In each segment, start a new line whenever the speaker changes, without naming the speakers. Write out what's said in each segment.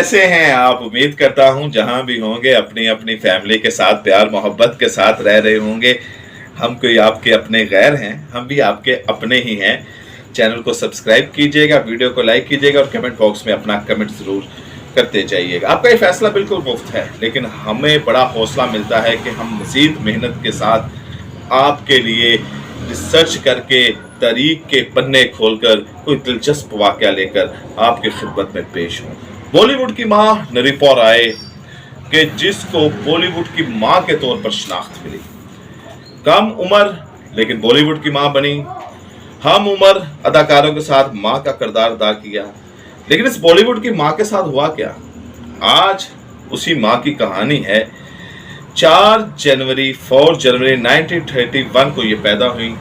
कैसे हैं आप? उम्मीद करता हूं जहां भी होंगे अपनी अपनी फैमिली के साथ प्यार मोहब्बत के साथ रह रहे होंगे। हम कोई आपके अपने गैर हैं, हम भी आपके अपने ही हैं। चैनल को सब्सक्राइब कीजिएगा, वीडियो को लाइक कीजिएगा और कमेंट बॉक्स में अपना कमेंट ज़रूर करते जाइएगा। आपका ये फैसला बिल्कुल मुफ्त है, लेकिन हमें बड़ा हौसला मिलता है कि हम मज़ीद मेहनत के साथ आपके लिए रिसर्च करके तारीख के पन्ने खोलकर कोई दिलचस्प वाक़या लेकर आपकी खिदमत में पेश हूँ। बॉलीवुड की माँ निरूपा राय के जिसको बॉलीवुड की माँ के तौर पर शनाख्त मिली, कम उम्र लेकिन बॉलीवुड की माँ बनी, हम उम्र अदाकारों के साथ माँ का किरदार अदा किया। लेकिन इस बॉलीवुड की माँ के साथ हुआ क्या? आज उसी माँ की कहानी है। 4 जनवरी 1931 को ये पैदा हुई।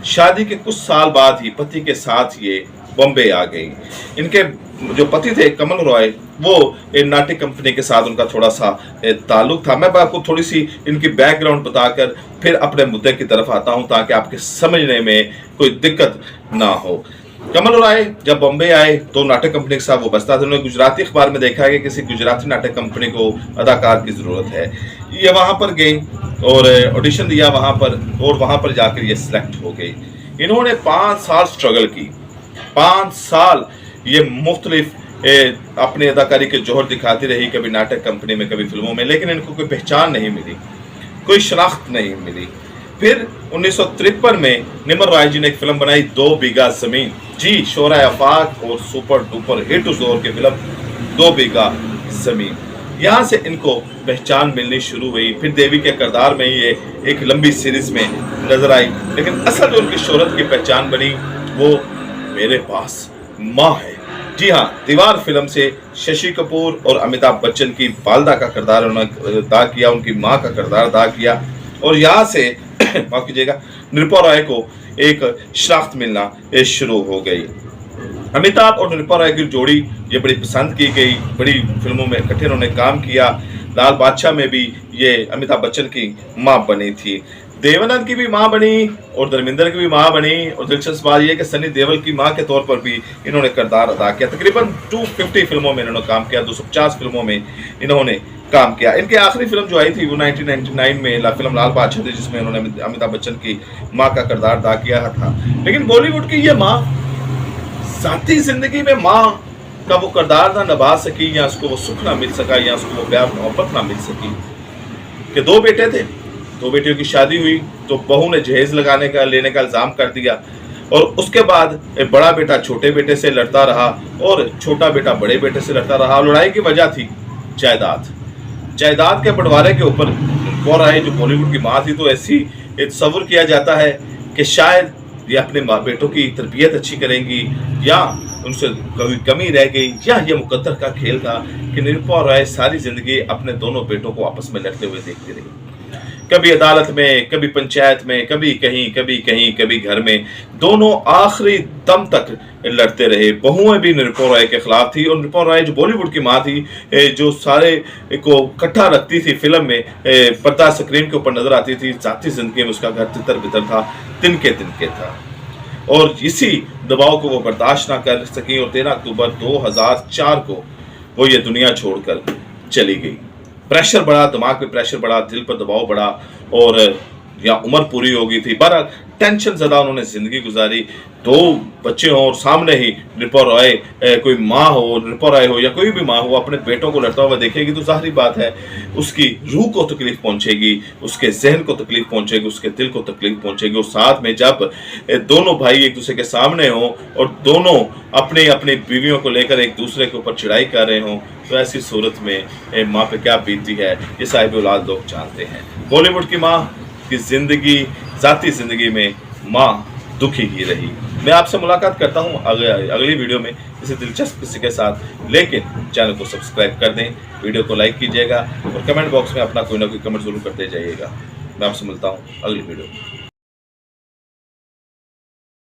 शादी के कुछ साल बाद ही पति के साथ ये बॉम्बे आ गई। इनके जो पति थे कमल रॉय, वो एक नाट्य कंपनी के साथ उनका थोड़ा सा ताल्लुक था। मैं आपको थोड़ी सी इनकी बैकग्राउंड बताकर फिर अपने मुद्दे की तरफ आता हूं ताकि आपके समझने में कोई दिक्कत ना हो। कमल रॉय जब बॉम्बे आए तो नाटक कंपनी के साथ वो बसता था। उन्होंने गुजराती अखबार में देखा है कि किसी गुजराती नाटक कंपनी को अदाकार की ज़रूरत है। ये वहाँ पर गई और ऑडिशन दिया वहाँ पर, और वहाँ पर जाकर ये सिलेक्ट हो गई। इन्होंने 5 साल स्ट्रगल की। 5 साल ये मुख्तलिफ अपनी अदाकारी के जौहर दिखाती रही, कभी नाटक कंपनी में कभी फिल्मों में, लेकिन इनको कोई पहचान नहीं मिली, कोई शनाख्त नहीं मिली। फिर 1953 में निमर राय जी ने एक फिल्म बनाई 2 बीघा ज़मीन। जी, शोरा आफाक और सुपर डुपर हिट उस दौर की फिल्म 2 बीघा ज़मीन। यहाँ से इनको पहचान मिलनी शुरू हुई। फिर देवी के किरदार में ये एक लंबी सीरीज में नजर आई, लेकिन असल जो उनकी शोहरत की पहचान बनी वो मेरे पास माँ है। जी हाँ, दीवार फिल्म से शशि कपूर और अमिताभ बच्चन की वालदा का किरदार उन्होंने अदा किया, उनकी माँ का किरदार अदा किया, और यहाँ से माफ कीजिएगा निरूपा राय को एक शनाख्त मिलना शुरू हो गई। अमिताभ और निरूपा राय की जोड़ी ये बड़ी पसंद की गई, बड़ी फिल्मों में इकट्ठे उन्होंने काम किया। लाल बादशाह में भी ये अमिताभ बच्चन की माँ बनी थी, देवानंद की भी माँ बनी और धर्मेंद्र की भी माँ बनी। और दिलचस्प बात यह कि सनी देओल की माँ के तौर पर भी इन्होंने किरदार अदा किया। तकरीबन 250 फिल्मों में इन्होंने काम किया, 250 फिल्मों में इन्होंने काम किया। इनकी आखिरी फिल्म जो आई थी वो 1999 में फिल्म लाल बादशाह थी, जिसमें उन्होंने अमिताभ बच्चन की माँ का किरदार अदा किया था। लेकिन बॉलीवुड की ये माँ जाती जिंदगी में माँ का वो किरदार ना निभा सकी, या उसको वो सुख ना मिल सका, या उसको वो प्यार मोहब्बत ना मिल सकी। कि 2 बेटे थे, 2 बेटियों की शादी हुई तो बहू ने जहेज लेने का इल्ज़ाम कर दिया, और उसके बाद बड़ा बेटा छोटे बेटे से लड़ता रहा और छोटा बेटा बड़े बेटे से लड़ता रहा। लड़ाई की वजह थी जायदाद के बंटवारे के ऊपर। और आए जो बॉलीवुड की माँ थी, तो ऐसी तस्वुर किया जाता है कि शायद ये अपने माँ बेटों की तरबियत अच्छी करेंगी, या उनसे कभी कमी रह गई, या ये मुकद्दर का खेल था कि निरूपा राय सारी जिंदगी अपने दोनों बेटों को आपस में लड़ते हुए देखती रही। कभी अदालत में, कभी पंचायत में, कभी कहीं, कभी घर में, दोनों आखिरी दम तक लड़ते रहे। बहुएं भी निरूपा राय के खिलाफ थी, और निरूपा राय जो बॉलीवुड की माँ थी, जो सारे को इकट्ठा रखती थी फिल्म में, पर्दा स्क्रीन के ऊपर नजर आती थी। जाती जिंदगी में उसका घर तितर बितर था, तिनके था, और इसी दबाव को वो बर्दाश्त ना कर सकी और 13 अक्टूबर 2004 को वो ये दुनिया छोड़कर चली गई। प्रेशर बढ़ा, दिमाग पे प्रेशर बढ़ा, दिल पर दबाव बढ़ा, और या उम्र पूरी हो गई थी। बहरहाल टेंशन ज़्यादा उन्होंने ज़िंदगी गुजारी। 2 बच्चे हों और सामने ही निरूपा राय, कोई माँ हो, निरूपा राय हो या कोई भी माँ हो, अपने बेटों को लड़ता हुआ देखेगी तो जाहिर बात है उसकी रूह को तकलीफ पहुँचेगी, उसके जहन को तकलीफ पहुँचेगी, उसके दिल को तकलीफ पहुँचेगी। और साथ में जब दोनों भाई एक दूसरे के सामने हों और दोनों अपनी अपनी बीवियों को लेकर एक दूसरे के ऊपर चढ़ाई कर रहे हों, तो ऐसी सूरत में माँ पे क्या बीतती है ये साहिब औलाद लोग जानते हैं। बॉलीवुड की माँ की जिंदगी, जाती जिंदगी में माँ दुखी ही रही। मैं आपसे मुलाकात करता हूँ अगली वीडियो में किसी दिलचस्प किसी के साथ, लेकिन चैनल को सब्सक्राइब कर दें, वीडियो को लाइक कीजिएगा और कमेंट बॉक्स में अपना कोई ना कोई कमेंट जरूर करते जाइएगा। मैं आपसे मिलता हूँ अगली वीडियो में।